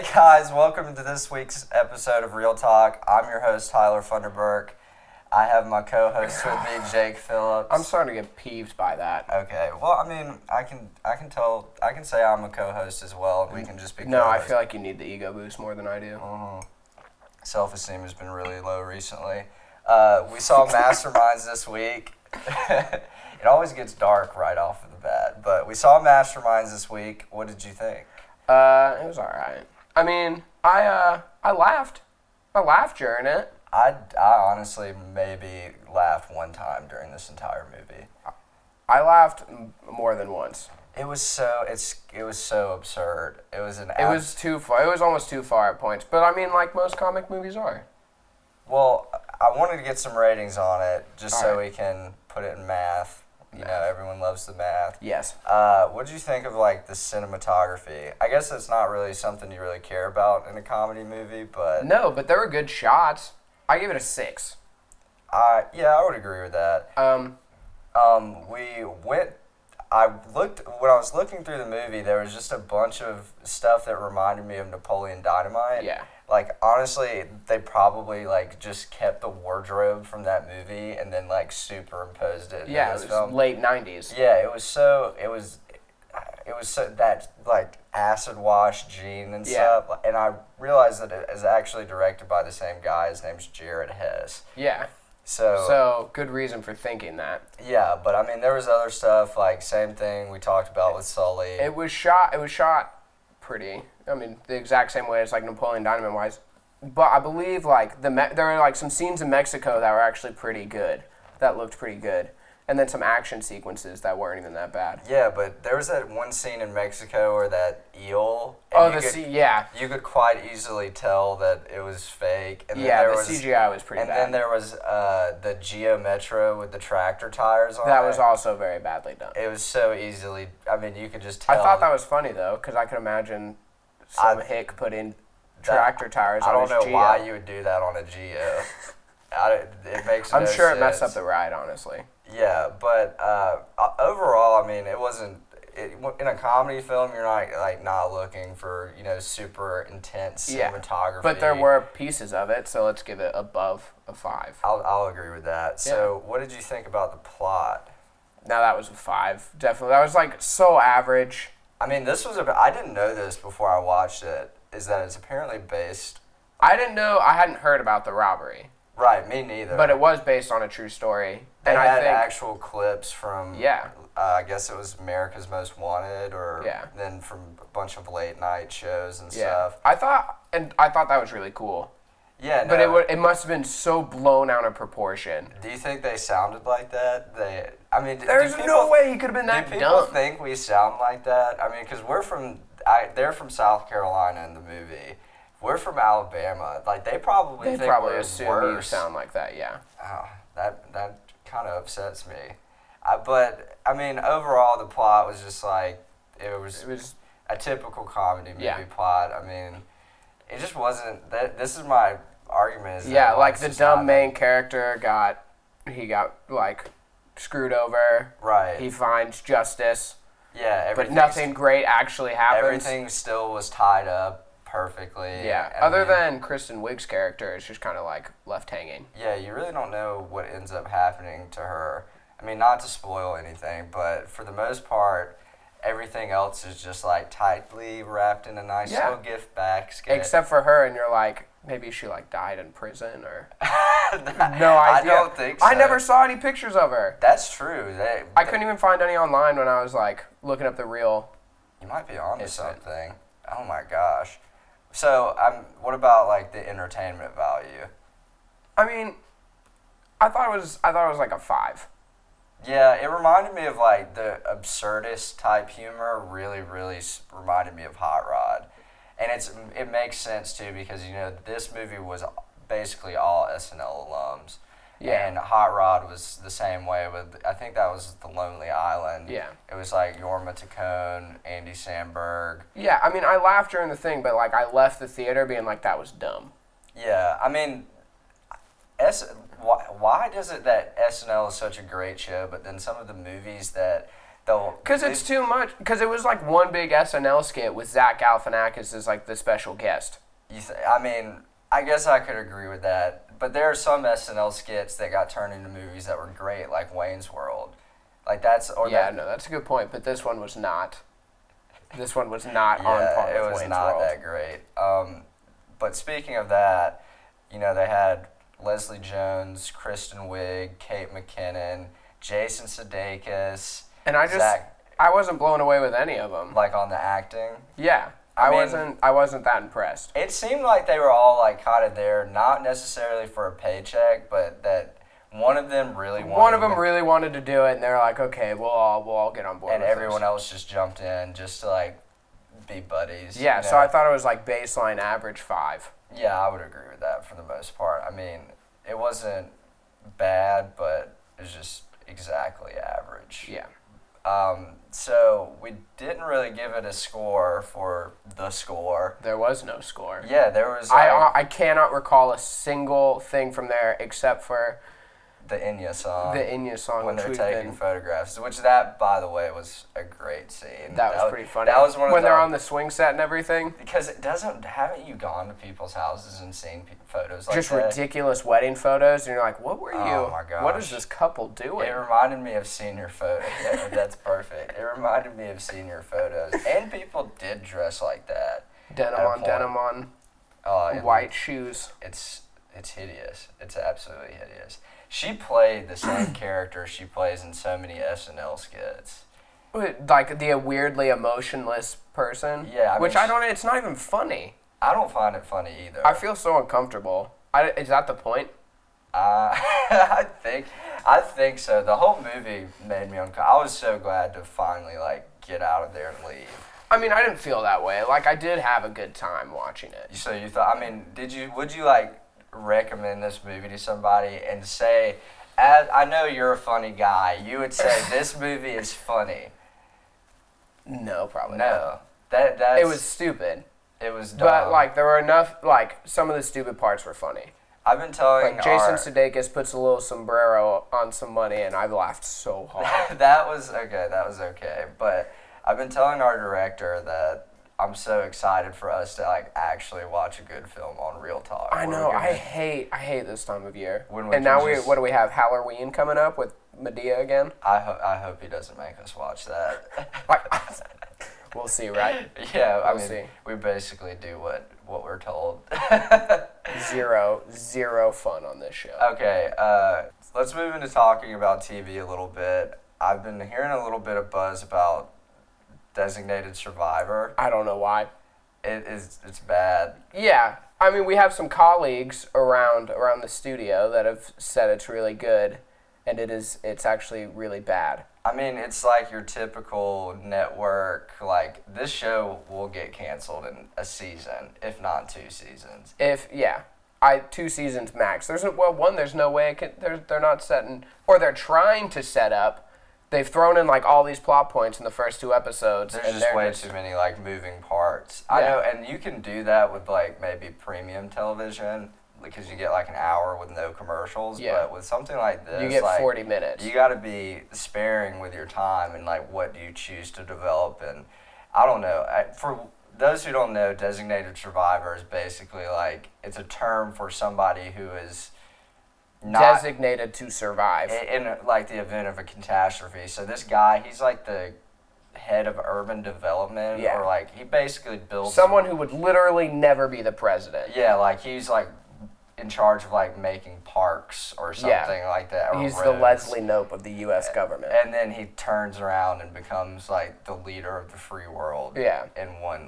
Hey guys, welcome to this week's episode of Real Talk. I'm your host, Tyler Funderburk. I have my co-host with me, Jake Phillips. I'm starting to get peeved by that. Okay, well, I mean, I can say I'm a co-host as well, and we can just be No, I co-hosts. feel like you need the ego boost more than I do. Self-esteem has been really low recently. We saw Masterminds this week. It always gets dark right off of the bat, but we saw Masterminds this week. What did you think? It was alright. I mean, I laughed. I laughed during it. I honestly maybe laughed one time during this entire movie. I laughed more than once. It was so absurd. It was It was too far. It was almost too far at points. But I mean, like most comic movies are. Well, I wanted to get some ratings on it just so Alright. we can put it in math. You know, everyone loves the math. Yes. What did you think of like the cinematography? I guess it's not really something you really care about in a comedy movie, but No, but there were good shots. I give it a 6. I would agree with that. When I was looking through the movie, there was just a bunch of stuff that reminded me of Napoleon Dynamite. Yeah. Like, honestly, they probably, like, just kept the wardrobe from that movie and then, like, superimposed it into Yeah, this it was film. late 90s. Yeah, it was so that, like, acid wash gene and Yeah. stuff. And I realized that it is actually directed by the same guy. His name's Jared Hess. Yeah. So, So, good reason for thinking that. yeah, but, I mean, there was other stuff, like, same thing we talked about with Sully. It was shot pretty. I mean, the exact same way as like Napoleon Dynamite wise. But I believe like there were like some scenes in Mexico that were actually pretty good. That looked pretty good. And then some action sequences that weren't even that bad. Yeah, but there was that one scene in Mexico where that eel. Yeah. You could quite easily tell that it was fake. And then Yeah, there the was, CGI was pretty and bad. then there was the Geo Metro with the tractor tires on it. That was also very badly done. It was so easily. I mean, you could just tell. I thought that was funny though, because I could imagine some hick put in tractor tires on his Geo. I don't know why you would do that on a Geo. It makes no I'm sure sense. it messed up the ride, honestly. Yeah, but overall, I mean, it wasn't. In a comedy film, you're not looking for super intense cinematography. But there were pieces of it, so let's give it above a 5. I'll agree with that. So, what did you think about the plot? Now that was a 5, definitely. That was like so average. I mean, I didn't know this before I watched it. Is that it's apparently based? I didn't know. I hadn't heard about the robbery. Right, me neither. But it was based on a true story. They and had I think actual clips from. Yeah. I guess it was America's Most Wanted, or Yeah. then from a bunch of late night shows and Yeah. stuff. I thought that was really cool. Yeah, But no. it must have been so blown out of proportion. Do you think they sounded like that? There's no way he could have been Do that people dumb. think we sound like that? I mean, because they're from South Carolina in the movie. We're from Alabama. Like, they probably They think probably we're assume worse. you sound like that, yeah. Oh, that kind of upsets me. But, I mean, overall, the plot was just like, it was a typical comedy movie plot. I mean, it just wasn't, this is my argument. Yeah, like the dumb main character got like screwed over. Right. He finds justice. Yeah, But nothing great actually happens. Everything still was tied up perfectly. Yeah, I other mean, than Kristen Wiig's character, it's just kind of like left hanging. Yeah, you really don't know what ends up happening to her. I mean, not to spoil anything, but for the most part, everything else is just like tightly wrapped in a nice little gift basket. Except for her, and you're like, maybe she like died in prison or. No idea. I don't think so. I never saw any pictures of her. That's true. I couldn't even find any online when I was like looking up the real. You might be onto something. Oh my gosh. So, what about like the entertainment value? I mean, I thought it was like a 5. Yeah, it reminded me of like the absurdist type humor. Really, really reminded me of Hot Rod, and it makes sense too because this movie was basically all SNL alums. Yeah. And Hot Rod was the same way with, I think that was The Lonely Island. Yeah. It was like Jorma Taccone, Andy Samberg. Yeah, I mean, I laughed during the thing, but like I left the theater being like, that was dumb. Yeah, I mean, why does it that SNL is such a great show, but then some of the movies that Because it's too much. Because it was like one big SNL skit with Zach Galifianakis as like the special guest. I mean, I guess I could agree with that. But there are some SNL skits that got turned into movies that were great, like Wayne's World. Like that's that's a good point. But this one was not. This one was not on par with Wayne's World. It was not that great. But speaking of that, you know, they had Leslie Jones, Kristen Wiig, Kate McKinnon, Jason Sudeikis. And I wasn't blown away with any of them. Like on the acting? Yeah. I wasn't that impressed. It seemed like they were all like kind of there, not necessarily for a paycheck, but that one of them really wanted to do it, and they're like, okay, we'll all get on board. And everyone else just jumped in just to like be buddies. Yeah, so I thought it was like baseline average 5. Yeah, I would agree with that for the most part. I mean, it wasn't bad, but it was just exactly average. Yeah. So we didn't really give it a score for the score. There was no score. Yeah, there was. I cannot recall a single thing from there except for the Enya song. When they're taking photographs, which that, by the way, was a great scene. That was pretty funny. That was one of when they're on the swing set and everything. Because haven't you gone to people's houses and seen photos like just that? Ridiculous wedding photos, and you're like, what were you? Oh my gosh. What is this couple doing? It reminded me of senior photos. Yeah, that's perfect. It reminded me of senior photos, and people did dress like that. Denim on, white shoes. It's hideous. It's absolutely hideous. She played the same character she plays in so many SNL skits. Like the weirdly emotionless person? Yeah. It's not even funny. I don't find it funny either. I feel so uncomfortable. Is that the point? I think so. The whole movie made me uncomfortable. I was so glad to finally, like, get out of there and leave. I mean, I didn't feel that way. Like, I did have a good time watching it. So you thought, I mean, would you, like, recommend this movie to somebody and say, I know you're a funny guy, you would say this movie is funny? No, probably not. It was stupid. It was dumb. But, like, there were enough, like, some of the stupid parts were funny. I've been telling Jason Sudeikis puts a little sombrero on some money, and I laughed so hard. That was okay. But I've been telling our director that I'm so excited for us to like actually watch a good film on Real Talk. I know. I hate this time of year. And now what do we have? Halloween coming up with Medea again. I hope he doesn't make us watch that. We'll see, right? Yeah, I mean, we basically do what we're told. Zero fun on this show. Okay, let's move into talking about TV a little bit. I've been hearing a little bit of buzz about Designated Survivor. I don't know why. It's bad. Yeah. I mean, we have some colleagues around the studio that have said it's really good, and it's actually really bad. I mean, it's like your typical network, like, this show will get canceled in a season, if not 2 seasons. 2 seasons max. There's no way they're not setting, or they're trying to set up. They've thrown in, like, all these plot points in the first 2 episodes. There's just way too many, like, moving parts. Yeah. I know, and you can do that with, like, maybe premium television, because you get, like, an hour with no commercials. Yeah. But with something like this, you get like, 40 minutes. You got to be sparing with your time and, like, what do you choose to develop. And I don't know. For those who don't know, Designated Survivor is basically, like, it's a term for somebody who is not designated to survive in like the event of a catastrophe. So this guy, he's like the head of urban development, or like he basically builds someone who would literally never be the president. Yeah, like he's like in charge of like making parks or something like that. He's the Leslie Knope of the U.S. government. And then he turns around and becomes like the leader of the free world. Yeah. In one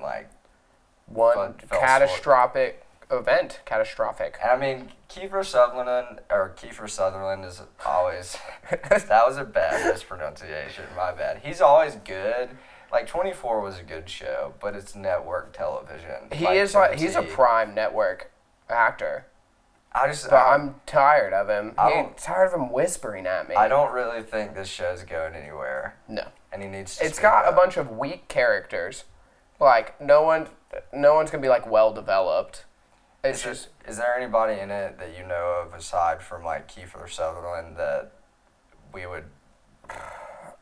catastrophic event. Catastrophic. And I mean, Kiefer Sutherland is always, that was a bad mispronunciation, my bad. He's always good. Like 24 was a good show, but it's network television. He's a prime network actor. I'm tired of him. I'm tired of him whispering at me. I don't really think this show's going anywhere. No. And he needs to It's got a bunch of weak characters. Like, no one's gonna be like well developed. Is there anybody in it that you know of aside from like Kiefer Sutherland that we would?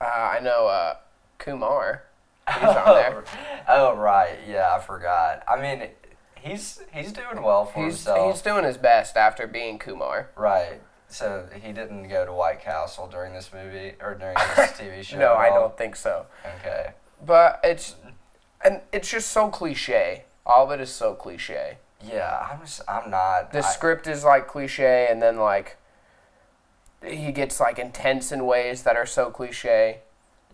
I know Kumar. He's on there. Oh, right. Yeah, I forgot. I mean, he's doing well for himself. He's doing his best after being Kumar. Right. So he didn't go to White Castle during this movie or during this TV show? No, I don't think so. Okay. But it's just so cliche. All of it is so cliche. Yeah, I'm not. The script is like cliche, and then like he gets like intense in ways that are so cliche.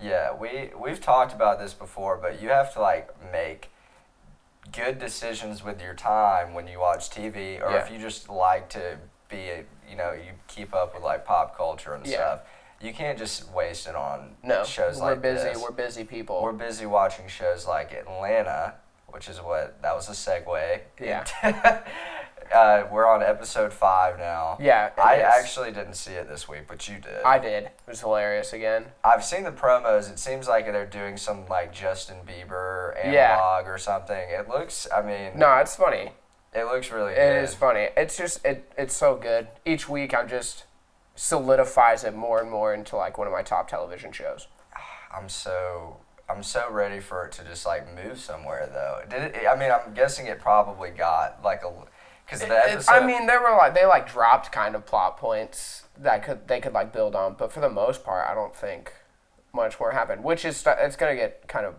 Yeah, we've talked about this before, but you have to like make good decisions with your time when you watch TV, or if you just like to be, you keep up with like pop culture and stuff. You can't just waste it on shows like this. We're busy people. We're busy watching shows like Atlanta, which is that was a segue. Yeah. We're on episode 5 now. Yeah. I actually didn't see it this week, but you did. I did. It was hilarious again. I've seen the promos. It seems like they're doing some like Justin Bieber analog or something. It looks, No, it's funny. It looks really good. It is funny. It's just, it's so good. Each week I'm just solidifies it more and more into like one of my top television shows. I'm so ready for it to just like move somewhere though. I'm guessing it probably got like a... Cause the episode, they dropped kind of plot points that they could like build on, but for the most part, I don't think much more happened. Which is it's gonna get kind of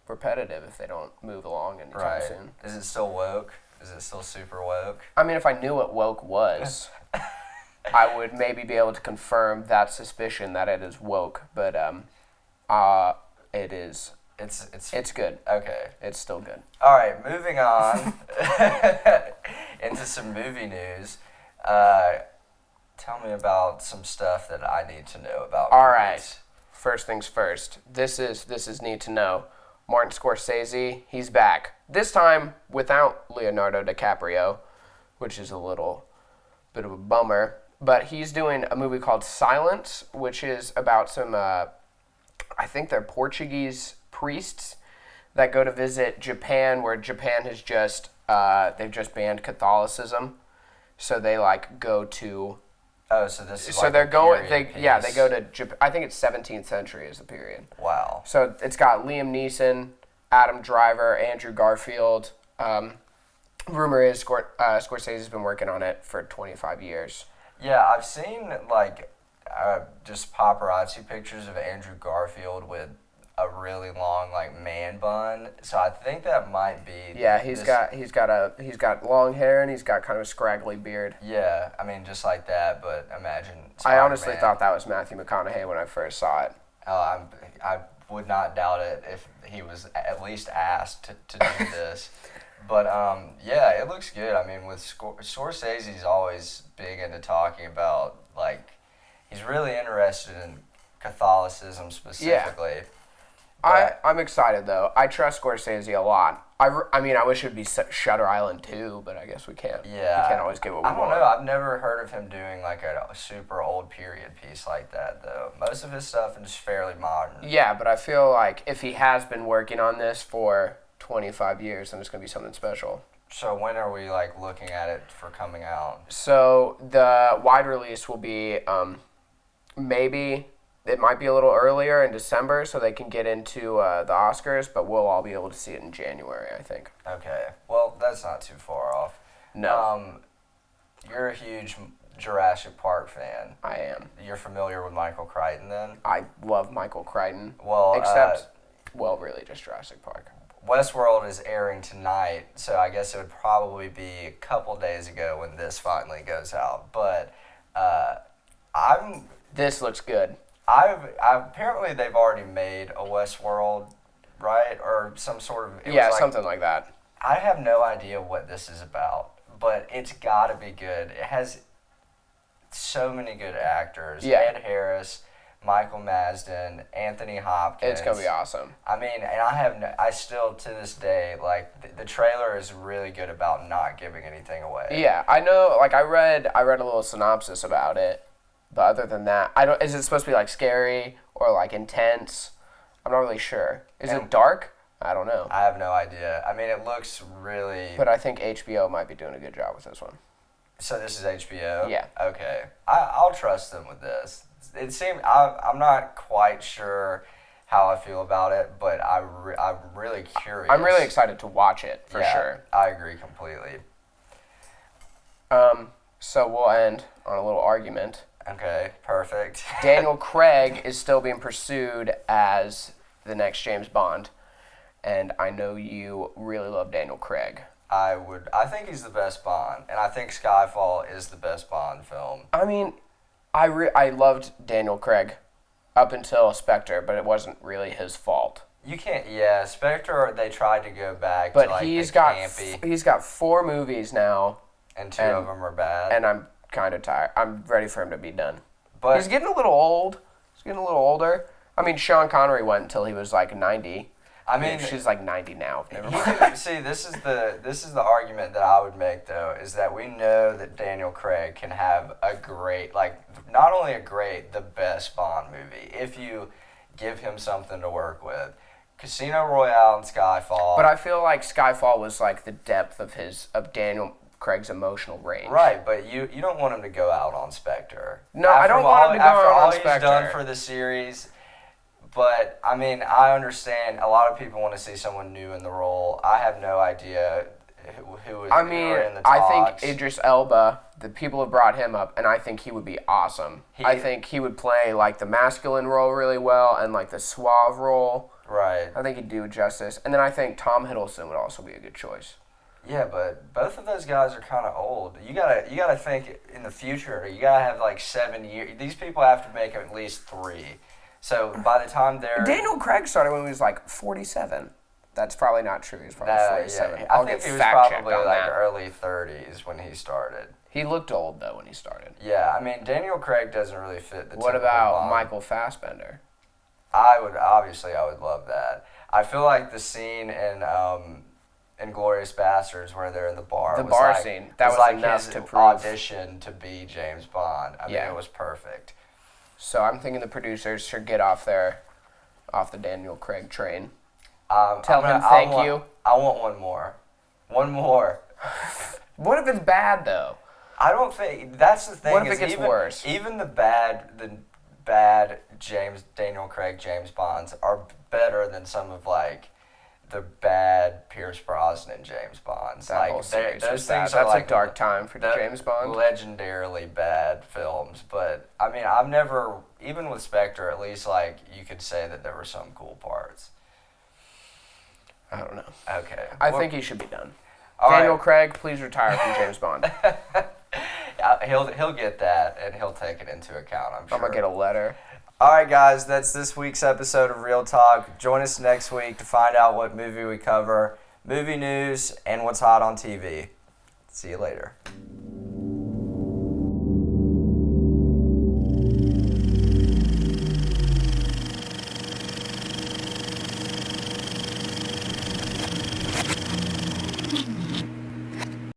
repetitive if they don't move along anytime soon. Is it still woke? Is it still super woke? I mean, if I knew what woke was, I would maybe be able to confirm that suspicion that it is woke. But it is. It's good. Okay. It's still good. All right, moving on into some movie news. Tell me about some stuff that I need to know about. All movies. right. First things first. This is need to know. Martin Scorsese, he's back. This time without Leonardo DiCaprio, which is a little bit of a bummer. But he's doing a movie called Silence, which is about some, I think they're Portuguese priests that go to visit Japan, where Japan has they've just banned Catholicism, so they like go to. Oh, so this is so like they're going. They go to Japan. I think it's 17th century is the period. Wow. So it's got Liam Neeson, Adam Driver, Andrew Garfield. Rumor is Scorsese's been working on it for 25 years. Yeah, I've seen like just paparazzi pictures of Andrew Garfield with a really long like man bun. So I think that might be. Yeah, he's got long hair and he's got kind of a scraggly beard. Yeah, just like that. But imagine. I honestly thought that was Matthew McConaughey when I first saw it. I would not doubt it if he was at least asked to do this. But yeah, it looks good. With Scorsese's always big into talking about like he's really interested in Catholicism specifically. Yeah. I'm excited though. I trust Scorsese a lot. I wish it would be Shutter Island 2, but I guess we can't. Yeah. We can't always get what we want. I don't know. I've never heard of him doing like a super old period piece like that though. Most of his stuff is fairly modern. Yeah, but I feel like if he has been working on this for 25 years, then it's going to be something special. So when are we like looking at it for coming out? So the wide release will be maybe it might be a little earlier in December so they can get into the Oscars, but we'll all be able to see it in January, I think. Okay. Well, that's not too far off. No. You're a huge Jurassic Park fan. I am. You're familiar with Michael Crichton then? I love Michael Crichton. Well, really just Jurassic Park. Westworld is airing tonight, so I guess it would probably be a couple days ago when this finally goes out. But This looks good. Apparently they've already made a Westworld, right? Or some sort of... something like that. I have no idea what this is about, but it's got to be good. It has so many good actors. Yeah. Ed Harris, Michael Marsden, Anthony Hopkins. It's going to be awesome. I still, to this day, like, the trailer is really good about not giving anything away. Yeah, I know, like, I read a little synopsis about it, but other than that, is it supposed to be, like, scary or, like, intense? I'm not really sure. Is it dark? I don't know. I have no idea. It looks really... But I think HBO might be doing a good job with this one. So this is HBO? Yeah. Okay. I'll trust them with this. it seemed I'm not quite sure how I feel about it, but I'm really curious. I'm really excited to watch it for sure. I agree completely. So we'll end on a little argument. Okay, perfect. Daniel Craig is still being pursued as the next James Bond, and I know you really love Daniel Craig. I think he's the best Bond, and I think Skyfall is the best Bond film. I mean, I loved Daniel Craig up until Spectre, but it wasn't really his fault. You can't, Spectre, they tried to go back but to like he's the got campy. He's got 4 movies now. And 2 of them are bad. And I'm kind of tired. I'm ready for him to be done. But he's getting a little old. He's getting a little older. I mean, Sean Connery went until he was like 90. I mean, she's like 90 now. Never mind. See, this is the argument that I would make though, is that we know that Daniel Craig can have a great, like, not only a great, the best Bond movie if you give him something to work with. Casino Royale and Skyfall. But I feel like Skyfall was like the depth of Daniel Craig's emotional range. Right, but you don't want him to go out on Spectre. No, I don't want him to go out on Spectre. After all he's done for the series. But, I mean, I understand a lot of people want to see someone new in the role. I have no idea who is in the talks. I think Idris Elba, the people have brought him up, and I think he would be awesome. I think he would play, like, the masculine role really well and, like, the suave role. Right. I think he'd do justice. And then I think Tom Hiddleston would also be a good choice. Yeah, but both of those guys are kind of old. You gotta think in the future. You gotta have, like, 7 years. These people have to make at least 3. So by the time they're... Daniel Craig started when he was like 47. That's probably not true. He was probably 47. Yeah. I think he was probably like early 30s when he started. He looked old, though, when he started. Yeah, I mean, Daniel Craig doesn't really fit the What about Michael Fassbender? I would love that. I feel like the scene in Inglourious Basterds where they're in the bar. The bar scene. That was like enough his to prove. audition to be James Bond. I mean, it was perfect. So I'm thinking the producers should get off the Daniel Craig train. Tell him thank you. I want one more. One more. What if it's bad though? I don't think that's the thing. What if it gets worse? Even the bad Daniel Craig James Bonds are better than some of like the bad Pierce Brosnan James Bonds. That whole series those things are like a dark time for James Bond. Legendarily bad films, but I mean, I've never, even with Spectre, at least like you could say that there were some cool parts. I don't know. Okay. I think he should be done. Daniel Craig, please retire from James Bond. Yeah, he'll get that, and he'll take it into account, I'm sure. I'm going to get a letter. All right, guys, that's this week's episode of Real Talk. Join us next week to find out what movie we cover, movie news, and what's hot on TV. See you later.